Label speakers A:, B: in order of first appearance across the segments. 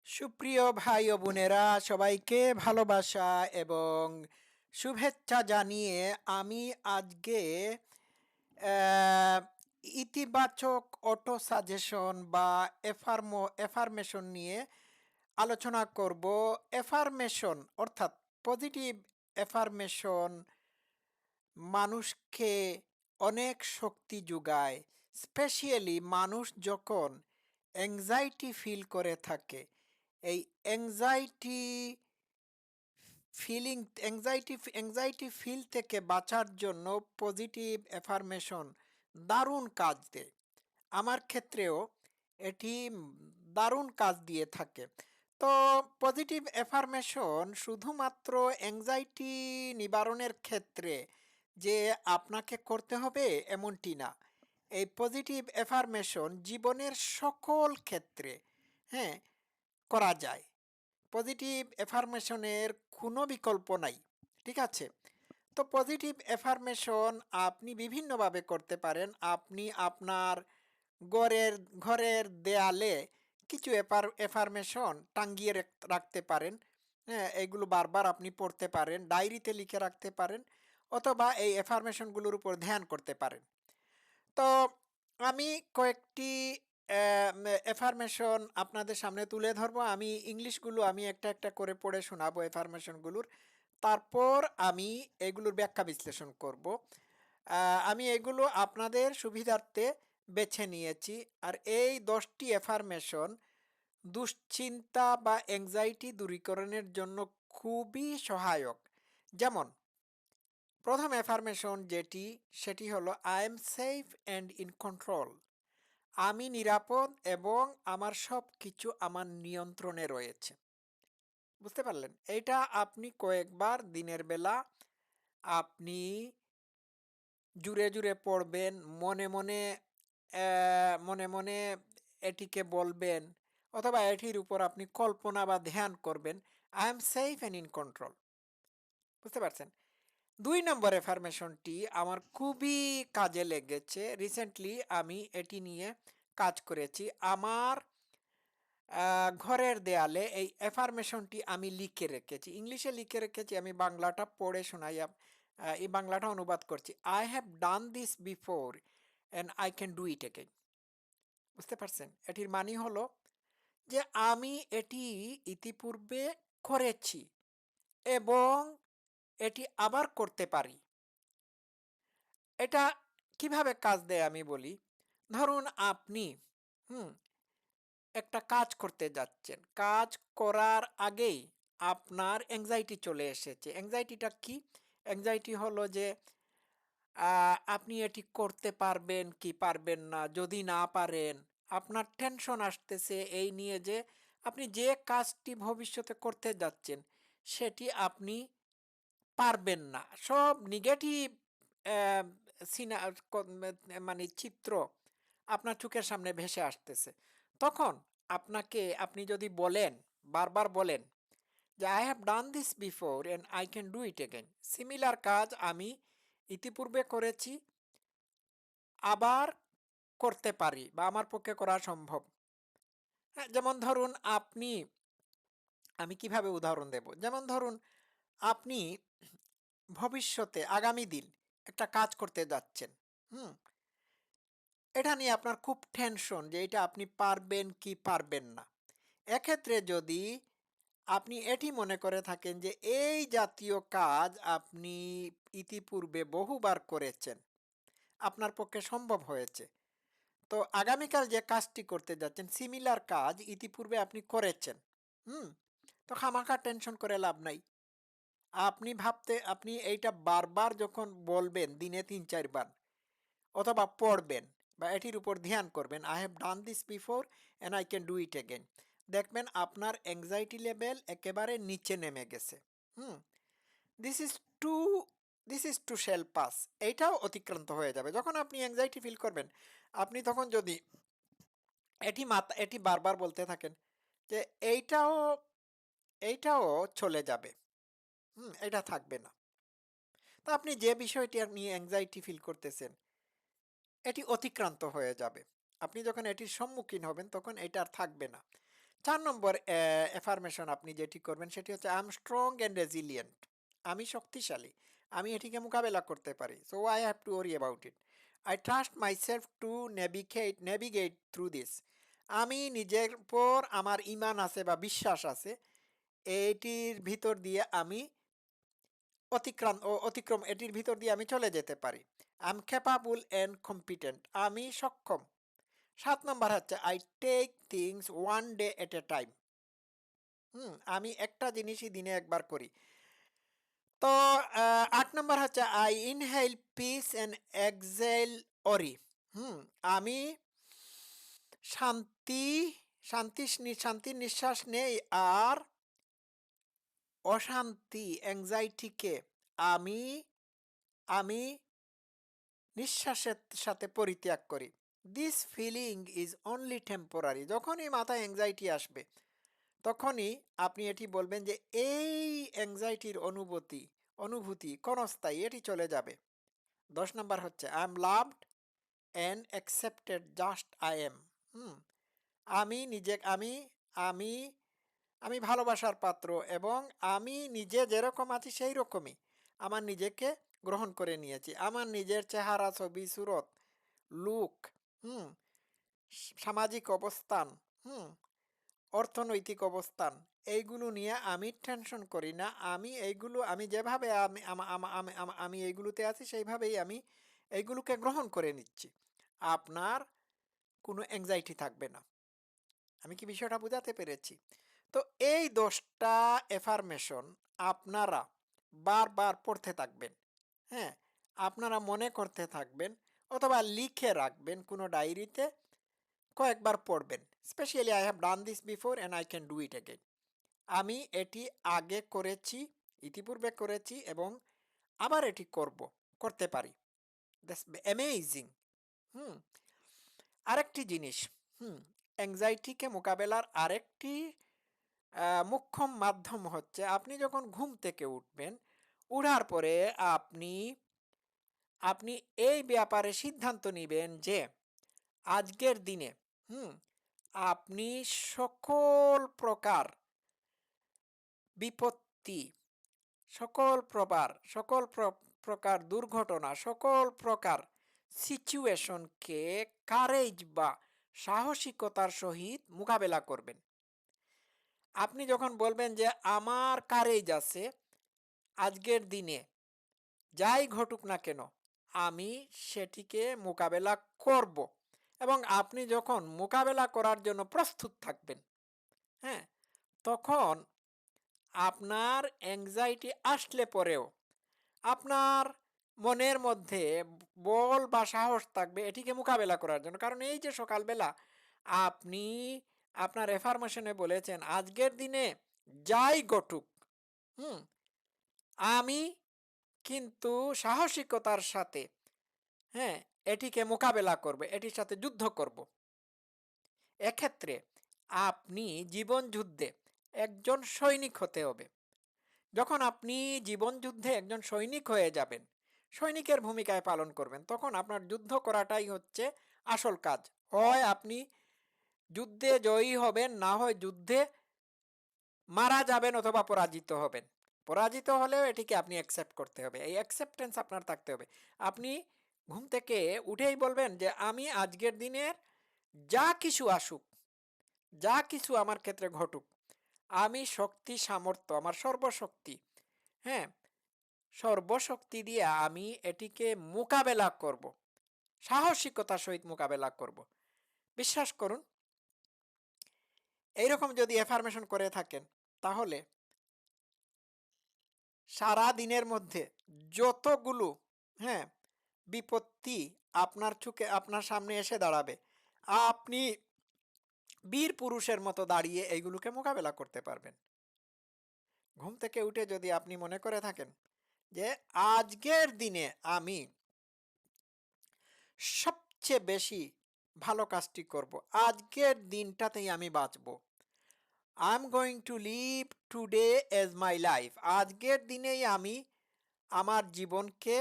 A: সুপ্রিয় ভাই ও বোনেরা, সবাইকে ভালোবাসা এবং শুভেচ্ছা জানিয়ে আমি আজকে আহ, ইতিবাচক অটো সাজেশন বা এফার্মেশন নিয়ে আলোচনা করব। এফার্মেশন অর্থাৎ পজিটিভ এফার্মেশন মানুষকে অনেক শক্তি যোগায়। স্পেশালি মানুষ যখন অ্যাংজাইটি ফিল করে থাকে, এই অ্যাংজাইটি অ্যাংজাইটি ফিল থেকে বাঁচার জন্য পজিটিভ অ্যাফার্মেশন দারুণ কাজ দেয়। আমার ক্ষেত্রেও এটি দারুণ কাজ দিয়ে থাকে। তো পজিটিভ অ্যাফার্মেশন শুধুমাত্র অ্যাংজাইটি নিবারণের ক্ষেত্রে যে আপনাকে করতে হবে এমনটি না। এই পজিটিভ অ্যাফার্মেশন জীবনের সকল ক্ষেত্রে, হ্যাঁ, করা যায়। পজিটিভ এফার্মেশনের কোনো বিকল্প নাই। ঠিক আছে? তো পজিটিভ এফার্মেশন আপনি বিভিন্নভাবে করতে পারেন। আপনি আপনার ঘরের ঘরের দেয়ালে কিছু এফার্মেশন টাঙ্গিয়ে রাখতে পারেন। হ্যাঁ, এগুলো বারবার আপনি পড়তে পারেন, ডায়েরিতে লিখে রাখতে পারেন, অথবা এই এফার্মেশনগুলোর উপর ধ্যান করতে পারেন। তো আমি কয়েকটি এফার্মেশন আপনাদের সামনে তুলে ধরবো। আমি ইংলিশগুলো আমি একটা একটা করে পড়ে শোনাবো এফার্মেশনগুলোর। তারপর আমি এগুলোর ব্যাখ্যা বিশ্লেষণ করব। আমি এগুলো আপনাদের সুবিধার্থে বেছে নিয়েছি। আর এই 10টি এফার্মেশন দুশ্চিন্তা বা অ্যাংজাইটি দূরীকরণের জন্য খুবই সহায়ক। যেমন প্রথম এফার্মেশন যেটি, সেটি হলো I am safe and in control. আমি নিরাপদ এবং আমার সব কিছু আমার নিয়ন্ত্রণে রয়েছে। বুঝতে পারলেন? এইটা আপনি কয়েকবার দিনের বেলা আপনি জুড়ে জুড়ে পড়বেন, মনে মনে মনে মনে এটিকে বলবেন, অথবা এটির উপর আপনি কল্পনা বা ধ্যান করবেন। I am safe and in control. বুঝতে পারছেন? ২ নম্বর এফার্মেশনটি আমার খুবই কাজে লেগেছে। রিসেন্টলি আমি এটি নিয়ে কাজ করেছি। আমার ঘরের দেয়ালে এই এফার্মেশনটি আমি লিখে রেখেছি। ইংলিশে লিখে রেখেছি, আমি বাংলাটা পড়ে শোনাই। এই বাংলাটা অনুবাদ করছি। I have done this before and I can do it again. বুঝতে পারছেন? এটির মানে হলো যে আমি এটি ইতিপূর্বে করেছি এবং এটি আবার করতে পারি। এটা কিভাবে কাজ দেয় আমি বলি। ধরুন আপনি হুম একটা কাজ করতে যাচ্ছেন। কাজ করার আগেই আপনার অ্যাংজাইটি চলে এসেছে। অ্যাংজাইটিটা কি? অ্যাংজাইটি হলো যে আপনি এটি করতে পারবেন কি পারবেন না। যদি না পারেন, আপনার টেনশন আসতেছে এই নিয়ে যে আপনি যে কাজটি ভবিষ্যতে করতে যাচ্ছেন, সেটি আপনি পারবেন না। সব নেগেটিভ অ্যা সিনা ক মানে চিত্র আপনার চোখের সামনে ভেসে আসতেছে। তখন আপনি যদি বলেন, বারবার বলেন যে, "I have done this before and I can do it again." Similar কাজ আমি ইতিপূর্বে করেছি, আবার করতে পারি বা আমার পক্ষে করা সম্ভব। হ্যাঁ, যেমন ধরুন আমি কিভাবে উদাহরণ দেব? যেমন ধরুন আপনি ভবিষ্যতে আগামী দিন একটা কাজ করতে যাচ্ছেন। হুম? এটা নিয়ে আপনার খুব টেনশন যে এটা আপনি পারবেন কি পারবেন না। এক্ষেত্রে যদি আপনি এটি মনে করে থাকেন যে এই জাতীয় কাজ আপনি ইতিপূর্বে বহুবার করেছেন, আপনার পক্ষে সম্ভব হয়েছে। তো আগামীকাল যে কাজটি করতে যাচ্ছেন সিমিলার কাজ ইতিপূর্বে আপনি করেছেন। হুম? তো খামাখা টেনশন করে লাভ নাই। আপনি এইটা বারবার যখন বলবেন দিনে ৩-৪ বার, অথবা পড়বেন বা এটির উপর ধ্যান করবেন, I have done this before and I can do it again. দেখবেন আপনার অ্যাংজাইটি লেভেল একেবারে নিচে নেমে গেছে। হুম? This is too this is too shall pass. এইটাও অতিক্রান্ত হয়ে যাবে। যখন আপনি অ্যাংজাইটি ফিল করবেন, আপনি তখন যদি এটি বারবার বলতে থাকেন যে এইটাও এইটাও চলে যাবে। এটা থাকবে না। তো আপনি যে বিষয়টি নিয়ে অ্যাংজাইটি ফিল করতেছেন, এটি অতিক্রান্ত হয়ে যাবে। আপনি যখন এটির সম্মুখীন হবেন তখন এটা আর থাকবে না। 4 নম্বর অ্যাফার্মেশন আপনি যেটি করবেন সেটি হচ্ছে I M strong and resilient. আমি শক্তিশালী। আমি এটিকে মোকাবেলা করতে পারি। সো আই হ্যাভ টু ওরি about it. I trust myself two navigate through this. আমি নিজের উপর আমার ঈমান আছে বা বিশ্বাস আছে। এটির ভিতর দিয়ে আমি অতিক্রম এটির ভিতর দিয়ে আমি চলে যেতে পারি। I am capable and competent. আমি সক্ষম। ৭ নাম্বার হচ্ছে I take things one day at a time। আমি একটা জিনিসই দিনে একবার করি। তো ৮ নাম্বার হচ্ছে I inhale peace and exhale worry। হুম, আমি শান্তি শান্তির নিঃশ্বাস নেই আর অশান্তি অ্যাংজাইটিকে আমি আমি নিঃশ্বাসের সাথে পরিত্যাগ করি। This feeling is only temporary. যখনই মাথায় অ্যাংজাইটি আসবে তখনই আপনি এটি বলবেন যে এই অ্যাংজাইটির অনুভূতি ক্ষণস্থায়ী, এটি চলে যাবে। ১০ নাম্বার হচ্ছে I am loved and accepted just I am. হুম আমি নিজে আমি আমি আমি ভালোবাসার পাত্র এবং আমি নিজে যেরকম আছি সেই রকমই আমার নিজেকে গ্রহণ করে নিয়েছি। আমার নিজের চেহারা, ছবি, সুরত, লুক, হুম সামাজিক অবস্থান, হুম অর্থনৈতিক অবস্থান, এইগুলো নিয়ে আমি টেনশন করি না। আমি যেভাবে আমি এইগুলোতে আছি সেইভাবেই আমি এইগুলোকে গ্রহণ করে নিচ্ছি। আপনার কোনো অ্যাংজাইটি থাকবে না। আমি কি বিষয়টা বোঝাতে পেরেছি? তো এই ১০টা এফার্মেশন আপনারা বারবার পড়তে থাকবেন। হ্যাঁ, আপনারা মনে করতে থাকবেন অথবা লিখে রাখবেন কোনো ডায়েরিতে, কয়েকবার পড়বেন। Specially I have done this before and I can do it again. আমি এটি আগে করেছি, ইতিপূর্বে করেছি এবং আবার এটি করতে পারি। That's amazing. হুম আরেকটি জিনিস, অ্যাংজাইটিকে মোকাবেলার আরেকটি মোক্ষম মাধ্যম হচ্ছে আপনি যখন ঘুম থেকে উঠবেন, উঠার পরে আপনি আপনি এই ব্যাপারে সিদ্ধান্ত নিবেন যে আজকের দিনে হুম আপনি সকল প্রকার বিপত্তি, সকল প্রকার দুর্ঘটনা, সকল প্রকার সিচুয়েশনকে কারেজ বা সাহসিকতার সহিত মোকাবেলা করবেন। আপনি যখন বলবেন যে আমার কারেজ আছে, আজকের দিনে যাই ঘটুক না কেন আমি সেটিকে মোকাবেলা করব, এবং আপনি যখন মোকাবেলা করার জন্য প্রস্তুত থাকবেন, হ্যাঁ, তখন আপনার অ্যাংজাইটি আসলে পরেও আপনার মনের মধ্যে বল বা সাহস থাকবে এটিকে মোকাবেলা করার জন্য। কারণ এই যে সকালবেলা আপনি আপনার এফার্মেশনে বলেছেন আজকের দিনে যাই ঘটুক, হুম আমি কিন্তু সাহসিকতার সাথে, হ্যাঁ, এটিকে মোকাবেলা করবে, এটির সাথে যুদ্ধ করব। এক্ষেত্রে আপনি জীবন যুদ্ধে একজন সৈনিক হতে হবে। যখন আপনি জীবন যুদ্ধে একজন সৈনিক হয়ে যাবেন, সৈনিকের ভূমিকায় পালন করবেন, তখন আপনার যুদ্ধ করাটাই হচ্ছে আসল কাজ। হয় আপনি যুদ্ধে জয়ী হবেন, না হয় যুদ্ধে মারা যাবেন অথবা পরাজিত হবেন। পরাজিত হলেও এটিকে আপনি অ্যাকসেপ্ট করতে হবে। এই অ্যাকসেপ্টেন্স আপনার থাকতে হবে। আপনি ঘুম থেকে উঠেই বলবেন যে আমি আজকের দিনের যা কিছু আসুক, যা কিছু আমার ক্ষেত্রে ঘটুক, আমি শক্তি সামর্থ্য আমার সর্বশক্তি, হ্যাঁ, সর্বশক্তি দিয়ে আমি এটিকে মোকাবেলা করব। সাহসিকতার সহিত মোকাবেলা করব। বিশ্বাস করুন, এইরকম যদি এফার্মেশন করে থাকেন তাহলে সারা দিনের মধ্যে যতগুলো, হ্যাঁ, বিপত্তি আপনার সামনে এসে দাঁড়াবে, আপনি বীর পুরুষের মতো দাঁড়িয়ে এইগুলোকে মোকাবেলা করতে পারবেন। ঘুম থেকে উঠে যদি আপনি মনে করে থাকেন যে আজকের দিনে আমি সবচেয়ে বেশি ভালো কাজটি করব, আজকের দিনটাতেই আমি বাঁচব, I am going to live today as my life, আজকের দিনেই আমি আমার জীবনকে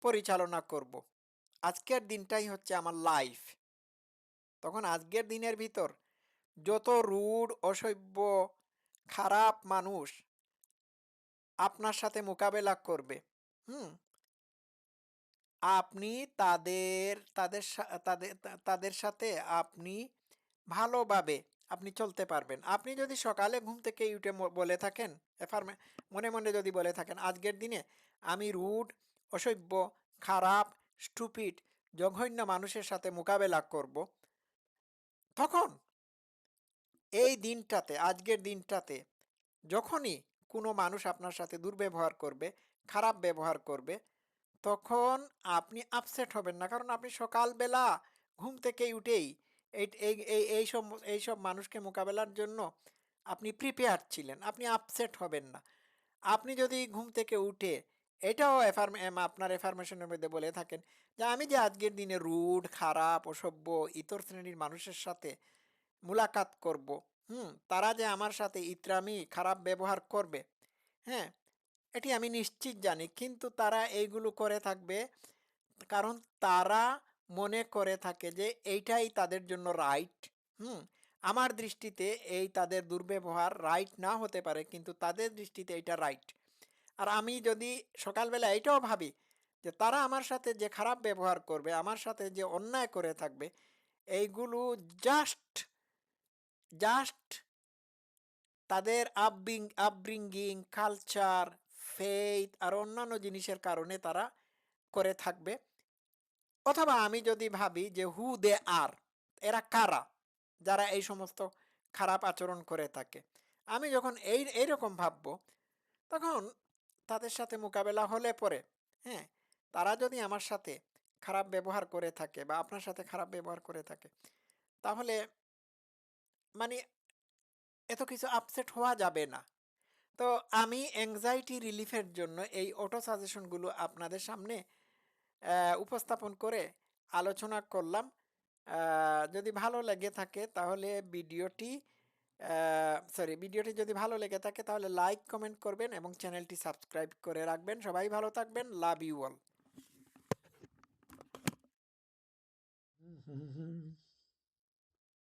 A: পরিচালনা করব, আজকের দিনটাই হচ্ছে আমার লাইফ, তখন আজকের দিনের ভিতর যত রুড, অসভ্য, খারাপ মানুষ আপনার সাথে মোকাবেলা করবে, হুম? আপনি তাদের সাথে আপনি ভালোভাবে আপনি চলতে পারবেন। আপনি যদি সকালে ঘুম থেকে উঠে বলে থাকেন, এফার্মে মনে, মনে যদি বলে থাকেন, আজকের দিনে আমি রুড, অসভ্য, খারাপ, স্টুপিড, জঘন্য মানুষের সাথে মোকাবেলা করব। তখন এই দিনটাতে, আজকের দিনটাতে যখনই কোনো মানুষ আপনার সাথে দুর্ব্যবহার করবে, খারাপ ব্যবহার করবে, তখন আপনি আপসেট হবেন না। কারণ আপনি সকালবেলা ঘুম থেকে উঠেই এই এই এই এইসব মানুষকে মোকাবেলার জন্য আপনি প্রিপেয়ার ছিলেন। আপনি আপসেট হবেন না। আপনি যদি ঘুম থেকে উঠে এটাও আপনার এফার্মেশনের মধ্যে বলে থাকেন যে, "আমি যে আজকের দিনে রুড, খারাপ, অসভ্য, ইতর শ্রেণীর মানুষের সাথে মুলাকাত করব, তারা যে আমার সাথে ইতরামি, খারাপ ব্যবহার করবে, হ্যাঁ? এটি আমি নিশ্চিত জানি। কিন্তু তারা এইগুলো করে থাকবে কারণ তারা মনে করে থাকে যে এইটাই তাদের জন্য রাইট। হুম? আমার দৃষ্টিতে এই তাদের দুর্ব্যবহার রাইট না হতে পারে কিন্তু তাদের দৃষ্টিতে এটা রাইট। আর আমি যদি সকালবেলা এটাও ভাবি যে তারা আমার সাথে যে খারাপ ব্যবহার করবে, আমার সাথে যে অন্যায় করে থাকবে, এইগুলো জাস্ট জাস্ট তাদের আপব্রিঙ্গিং, কালচার, ফেইথ আর অন্যান্য জিনিসের কারণে তারা করে থাকবে। অথবা আমি যদি ভাবি যে হু দে আর, এরা কারা? যারা এই সমস্ত খারাপ আচরণ করে থাকে। আমি যখন এইরকম ভাববো, তখন তাদের সাথে মোকাবেলা হলে পরে, হ্যাঁ? তারা যদি আমার সাথে খারাপ ব্যবহার করে থাকে বা আপনার সাথে খারাপ ব্যবহার করে থাকে, তাহলে মানে এত কিছু আপসেট হওয়া যাবে না। তো আমি অ্যাংজাইটি রিলিফের জন্য এই অটো সাজেশনগুলো আপনাদের সামনে উপস্থাপন করে আলোচনা করলাম। যদি ভালো লেগে থাকে তাহলে ভিডিওটি যদি ভালো লেগে থাকে তাহলে লাইক, কমেন্ট করবেন এবং চ্যানেলটি সাবস্ক্রাইব করে রাখবেন। সবাই ভালো থাকবেন। Love you all.